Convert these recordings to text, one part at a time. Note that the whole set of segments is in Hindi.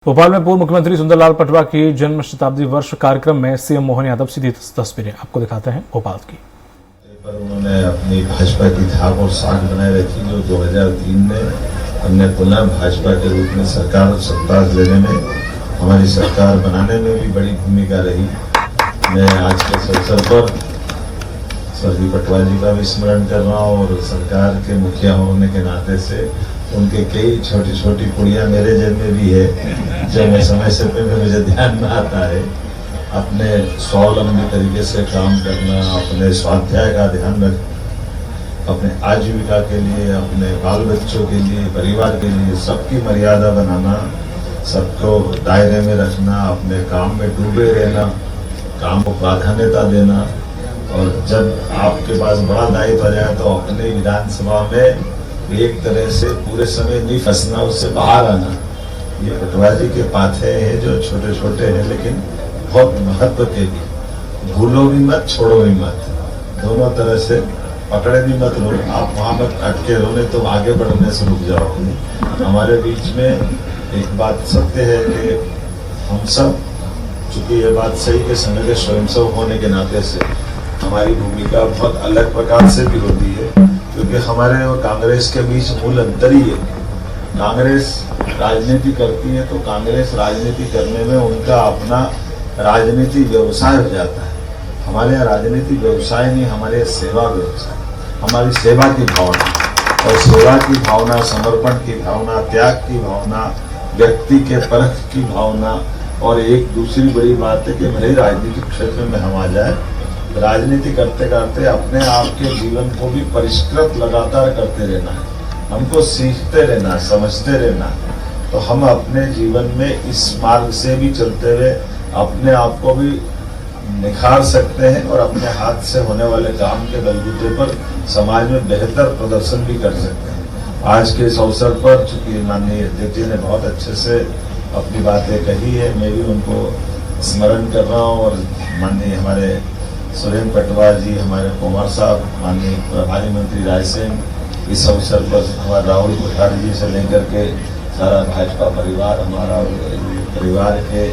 भोपाल में पूर्व मुख्यमंत्री सुंदरलाल पटवा की जन्म शताब्दी वर्ष कार्यक्रम में सीएम मोहन यादव सीधी तस्वीरें आपको दिखाते हैं भोपाल की। पर उन्होंने अपनी भाजपा की धाक और साख बनाए रखी, जो 2003 में हमने पुनः भाजपा के रूप में सरकार और सत्ता लेने में, हमारी सरकार बनाने में भी बड़ी भूमिका रही। मैं आज के इस अवसर पर स्वर्गीय पटवा जी का भी स्मरण कर रहा हूँ और सरकार के मुखिया होने के नाते से उनके कई छोटी छोटी पुड़िया मेरे जेब में भी है, जो मैं समय से पहले मुझे ध्यान में आता है। अपने स्वावलंबी तरीके से काम करना, अपने स्वाध्याय का ध्यान रखना, अपने आजीविका के लिए, अपने बाल बच्चों के लिए, परिवार के लिए सबकी मर्यादा बनाना, सबको दायरे में रखना, अपने काम में डूबे रहना, काम को प्राधान्यता देना, और जब आपके पास बड़ा दायित्व आ जाए तो अपने विधानसभा में एक तरह से पूरे समय नहीं फंसना, उससे बाहर आना। ये पटवा जी के पाथे हैं जो छोटे छोटे हैं लेकिन बहुत महत्व के भी। भूलो भी मत, छोड़ो भी मत, दोनों तरह से पकड़े भी मत लो। आप वहां मत अटके रहो, नहीं तो आगे बढ़ने से रुक जाओ। हमारे बीच में एक बात सत्य है कि हम सब, चूंकि ये बात सही के समय के स्वयंसेवक होने के नाते से हमारी भूमिका बहुत अलग प्रकार से भी होती है, क्योंकि हमारे और कांग्रेस के बीच मूल अंतर ही है। कांग्रेस राजनीति करती है तो कांग्रेस राजनीति करने में उनका अपना राजनीति व्यवसाय हो जाता है। हमारे यहाँ राजनीति व्यवसाय नहीं, हमारे सेवा व्यवसाय, हमारी सेवा की भावना, और सेवा की भावना, समर्पण की भावना, त्याग की भावना, व्यक्ति के परख की भावना। और एक दूसरी बड़ी बात है कि भले राजनीतिक क्षेत्र में हम आ जाए, राजनीति करते करते अपने आप के जीवन को भी परिष्कृत लगातार करते रहना है, हमको सीखते रहना, समझते रहना। तो हम अपने जीवन में इस मार्ग से भी चलते हुए अपने आप को भी निखार सकते हैं और अपने हाथ से होने वाले काम के बलबूते पर समाज में बेहतर प्रदर्शन भी कर सकते हैं। आज के इस अवसर पर चूंकि माननीय अध्यक्ष जी ने बहुत अच्छे से अपनी बातें कही है, मैं भी उनको स्मरण कर रहा हूँ। और माननीय हमारे सुरेंद्र पटवा जी, हमारे कुमार साहब, माननीय प्रभारी मंत्री रायसेन, इस अवसर पर हमारे राहुल कोठारी जी से लेकर के सारा भाजपा परिवार, हमारा परिवार के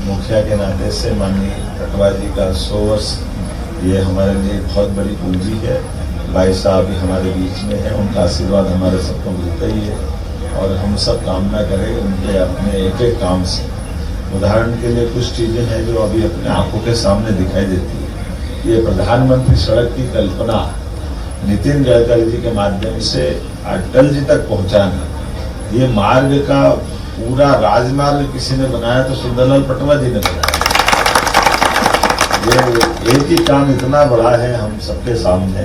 मुखिया के नाते से माननीय पटवा जी का 100 वर्ष, ये हमारे लिए बहुत बड़ी पूंजी है। भाई साहब भी हमारे बीच में है, उनका आशीर्वाद हमारे सबको मिलता ही है और हम सब कामना करें उनके अपने एक एक काम से। उदाहरण के लिए कुछ चीजें हैं जो अभी अपने आंखों के सामने दिखाई देती है। ये प्रधानमंत्री सड़क की कल्पना नितिन गडकरी जी के माध्यम से अटल जी तक पहुंचाना, ये मार्ग का पूरा राजमार्ग किसी ने बनाया तो सुंदरलाल पटवा जी ने बनाया। ये एक ही काम इतना बड़ा है हम सबके सामने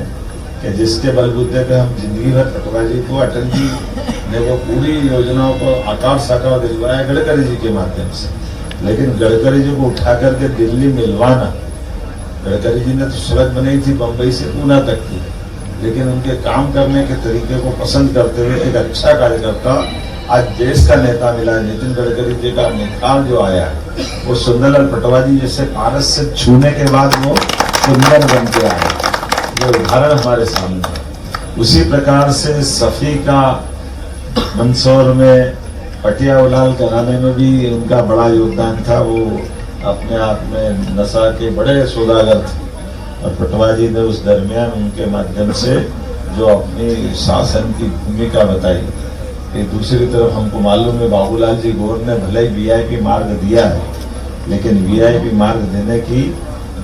कि जिसके बलबूते पे हम जिंदगी भर पटवा जी को, अटल जी ने वो पूरी योजनाओं को आकार साकार दिलवाया गडकरी जी के माध्यम से। लेकिन गडकरी जी को उठा करके दिल्ली मिलवाना, गडकरी जी ने तो सड़क बनाई थी बंबई से पूना तक की, लेकिन उनके काम करने के तरीके को पसंद करते हुए एक अच्छा कार्यकर्ता आज देश का नेता मिला। नितिन गडकरी जी का निखार जो आया है वो सुंदरलाल पटवा जी जैसे पारस से छूने के बाद वो सुंदर बन के आया, ये उदाहरण हमारे सामने है। उसी प्रकार से सफी का मंदसौर में पटिया उलाल कराने में भी उनका बड़ा योगदान था। वो अपने आप में नशा के बड़े सौदागर थे और पटवा जी ने उस दरमियान उनके माध्यम से जो अपनी शासन की भूमिका बताई। कि दूसरी तरफ हमको मालूम है बाबूलाल जी गौर ने भले ही वीआईपी मार्ग दिया है, लेकिन वीआईपी मार्ग देने की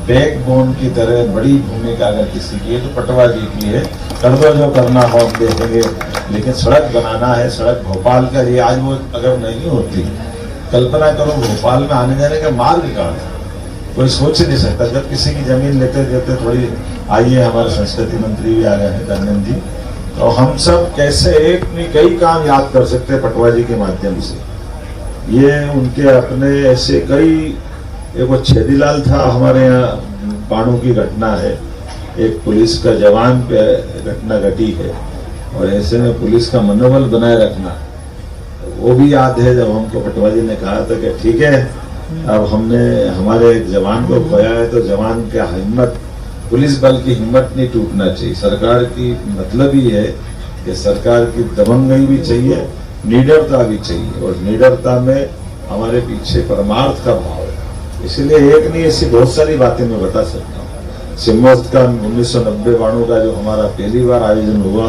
बैकबोन की तरह बड़ी भूमिका अगर किसी की है तो पटवा जी की है। कर दो जो करना हो हम देखेंगे, लेकिन सड़क बनाना है। सड़क भोपाल का ये आज वो अगर नहीं होती, कल्पना करो भोपाल में आने जाने का मार्ग कहाँ था, कोई सोच नहीं सकता। जब किसी की जमीन लेते देते थोड़ी आइए, हमारे संस्कृति मंत्री भी आ गए हैं धर्मेंद्र जी, तो हम सब कैसे एक नहीं कई काम याद कर सकते हैं पटवा जी के माध्यम से। ये उनके अपने ऐसे कई, एक वो छेदीलाल था हमारे यहाँ, पाणु की घटना है, एक पुलिस का जवान पे घटना घटी है, और ऐसे में पुलिस का मनोबल बनाए रखना वो भी याद है। जब हमको पटवा जी ने कहा था कि ठीक है अब हमने हमारे एक जवान को खोया है तो जवान का हिम्मत, पुलिस बल की हिम्मत नहीं टूटना चाहिए। सरकार की मतलब ही है कि सरकार की दबंगई भी चाहिए, निडरता भी चाहिए, और निडरता में हमारे पीछे परमार्थ का भाव है। इसलिए एक नहीं, ऐसी बहुत सारी बातें मैं बता सकता हूँ। सिम्हस्थ का 1990-92 का जो हमारा पहली बार आयोजन हुआ,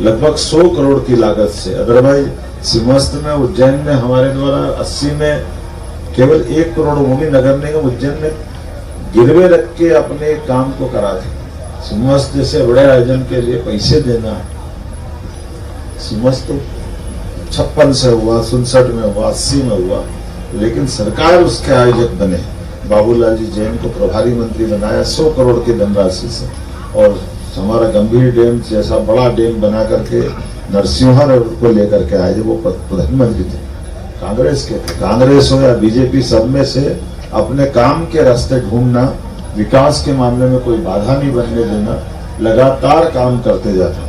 लगभग 100 करोड़ की लागत से। अदरवाइज सिम्हस्थ में, उज्जैन में हमारे द्वारा 80 में केवल 1 करोड़ भूमि नगर निगम उज्जैन में गिरवे रख के अपने काम को करा थे। सिम्हस्थ जैसे बड़े आयोजन के लिए पैसे देना, सिम्हस्थ 56 से हुआ, 67 में हुआ, 80 में हुआ, लेकिन सरकार उसके आयोजक बने। बाबूलाल जी जैन को प्रभारी मंत्री बनाया 100 करोड़ की धनराशि से, और हमारा गंभीर डैम जैसा बड़ा डैम बना करके नरसिंहर को लेकर के आए। वो प्रधानमंत्री थे, कांग्रेस के थे। कांग्रेस हो या बीजेपी, सब में से अपने काम के रास्ते ढूंढना, विकास के मामले में कोई बाधा नहीं बनने देना, लगातार काम करते जाना।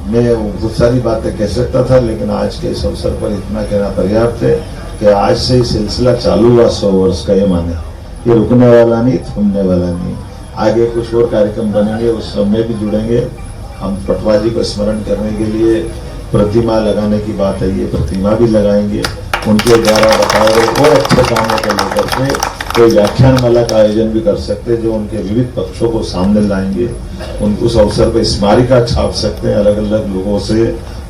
मैं बहुत सारी बातें कह सकता था, लेकिन आज के इस अवसर पर इतना कहना पर्याप्त है कि आज से ही सिलसिला चालू हुआ 100 वर्ष का, ये माने ये रुकने वाला नहीं, थमने वाला नहीं। आगे कुछ और कार्यक्रम बनेंगे, उस सब में भी जुड़ेंगे। हम पटवा जी को स्मरण करने के लिए प्रतिमा लगाने की बात है, ये प्रतिमा भी लगाएंगे। उनके द्वारा बताए गए और अच्छे कामों को लेकर के कोई व्याख्यान माला का आयोजन भी कर सकते हैं, जो उनके विविध पक्षों को सामने लाएंगे। उस अवसर पर स्मारिका छाप सकते हैं, अलग अलग लोगों से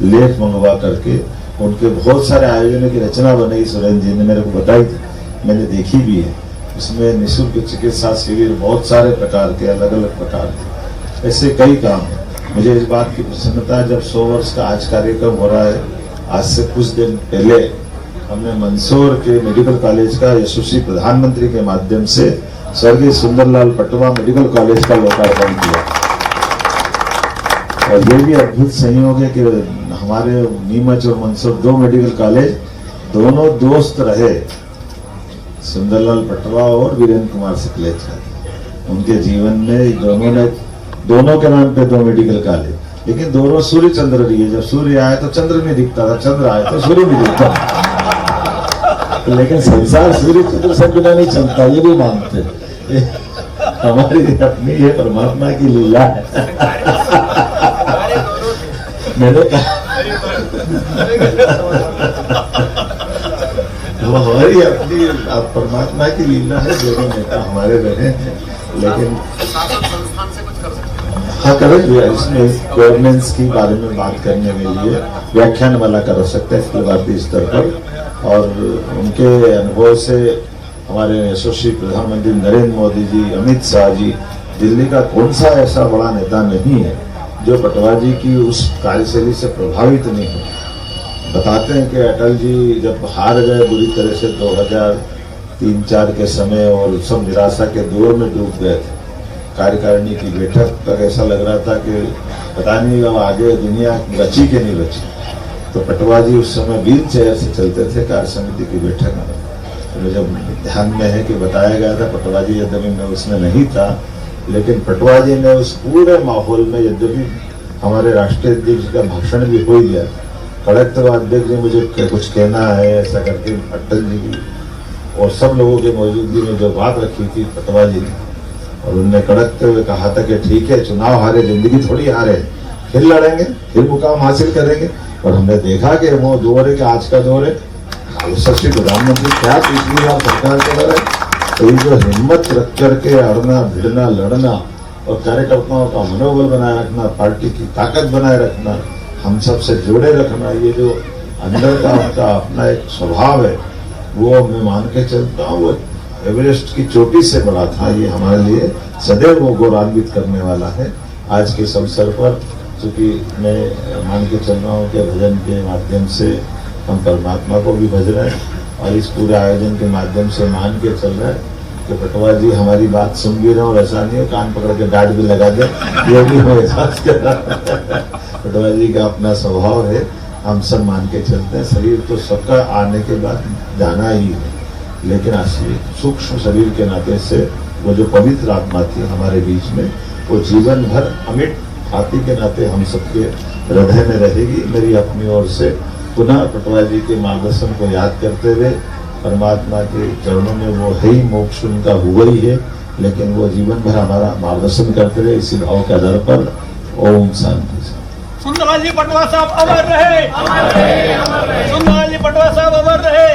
लेख मंगवा करके। उनके बहुत सारे आयोजनों की रचना बनाई सुरेंद्र जी ने, मेरे को बताई थी, मैंने देखी भी है। उसमें निःशुल्क चिकित्सा शिविर, बहुत सारे प्रकार के, अलग अलग प्रकार के, ऐसे कई काम हैं। मुझे इस बात की प्रसन्नता है, जब 100 वर्ष का आज कार्यक्रम हो रहा है, आज से कुछ दिन पहले हमने मंदसौर के मेडिकल कॉलेज का यशस्वी प्रधानमंत्री के माध्यम से स्वर्गीय सुंदरलाल पटवा मेडिकल कॉलेज का लोकार्पण किया। और ये भी अद्भुत संयोग है कि हमारे नीमच और मंदसौर 2 मेडिकल कॉलेज, दोनों दोस्त रहे, सुंदरलाल पटवा और वीरेंद्र कुमार सिकलेचा। उनके जीवन में दोनों के नाम पे 2 मेडिकल कॉलेज, लेकिन दोनों सूर्य चंद्र रही है। जब सूर्य आए तो चंद्र नहीं दिखता था, चंद्र आए तो सूर्य नहीं दिखता। लेकिन संसार सूर्य चंद्र से बिना नहीं चलता, ये भी मानते हैं। हमारी अपनी ये परमात्मा की लीला है। मैंने कहा वो हमारी अपनी परमात्मा की लीला है, दोनों नेता हमारे रहे हैं। लेकिन हाँ, करेक्ट, इसमें गवर्नेंस की बारे में बात करने के लिए व्याख्यान वाला कर सकते हैं अखिल भारतीय स्तर पर। और उनके अनुभव से हमारे यशस्वी प्रधानमंत्री नरेंद्र मोदी जी, अमित शाह जी, दिल्ली का कौन सा ऐसा बड़ा नेता नहीं है जो पटवा जी की उस कार्यशैली से प्रभावित नहीं है। बताते हैं कि अटल जी जब हार गए बुरी तरह से 2003-4 के समय, और सब निराशा के दौर में डूब गए थे, कार्यकारिणी की बैठक तक ऐसा लग रहा था कि पता नहीं अब आगे दुनिया बची कि नहीं बची। तो पटवा जी उस समय व्हील चेयर से चलते थे कार्य समिति की बैठक में। तो मुझे ध्यान में है कि बताया गया था, पटवा जी यद्यपि मैं उसमें नहीं था, लेकिन पटवा जी ने उस पूरे माहौल में, यद्यपि हमारे राष्ट्रीय अध्यक्ष का भाषण भी हो गया, कड़कतवाद अध्यक्ष जी मुझे कुछ कहना है ऐसा करके अटल जी की और सब लोगों के मौजूदगी में जो बात रखी थी पटवा जी ने, और उनने कड़कते हुए कहा था कि ठीक है, चुनाव हारे, जिंदगी थोड़ी हारे, फिर लड़ेंगे, फिर मुकाम हासिल करेंगे। और हमने देखा कि वो दौर है कि आज का दौर है, यशस्वी प्रधानमंत्री क्या पिछली बार सरकार के लड़े। तो ये जो हिम्मत रख करके अड़ना, भिड़ना, लड़ना और कार्यकर्ताओं का मनोबल बनाए रखना, पार्टी की ताकत बनाए रखना, हम सबसे जुड़े रखना, ये जो अंदर का उनका अपना एक स्वभाव है, वो मैं मान के चलता हूँ वो एवरेस्ट की चोटी से बड़ा था। ये हमारे लिए सदैव वो गौरवान्वित करने वाला है। आज के इस अवसर पर चूंकि मैं मान के चल रहा हूँ कि भजन के माध्यम से हम परमात्मा को भी भज रहे हैं, और इस पूरे आयोजन के माध्यम से मान के चल रहे हैं कि पटवा जी हमारी बात सुन भी रहे, और ऐसा नहीं हो कान पकड़ के डांट भी लगा दे, ये भी मैं एहसास कर रहा हूँ। पटवा जी का अपना स्वभाव है, हम सब मान के चलते हैं। शरीर तो सबका आने के बाद जाना ही है, लेकिन असली सूक्ष्म शरीर के नाते से वो जो पवित्र आत्मा थी हमारे बीच में, वो जीवन भर अमिट ख्याति के नाते हम सबके हृदय में रहेगी। मेरी अपनी ओर से पुनः पटवा जी के मार्गदर्शन को याद करते हुए, परमात्मा के चरणों में वो है ही मोक्ष उनका हुआ ही है, लेकिन वो जीवन भर हमारा मार्गदर्शन करते रहे। इसी भाव के आधार पर ओम शांति। सुंदरलाल जी पटवा साहब अमर रहे, सुंदरलाल जी पटवा साहब अमर रहे।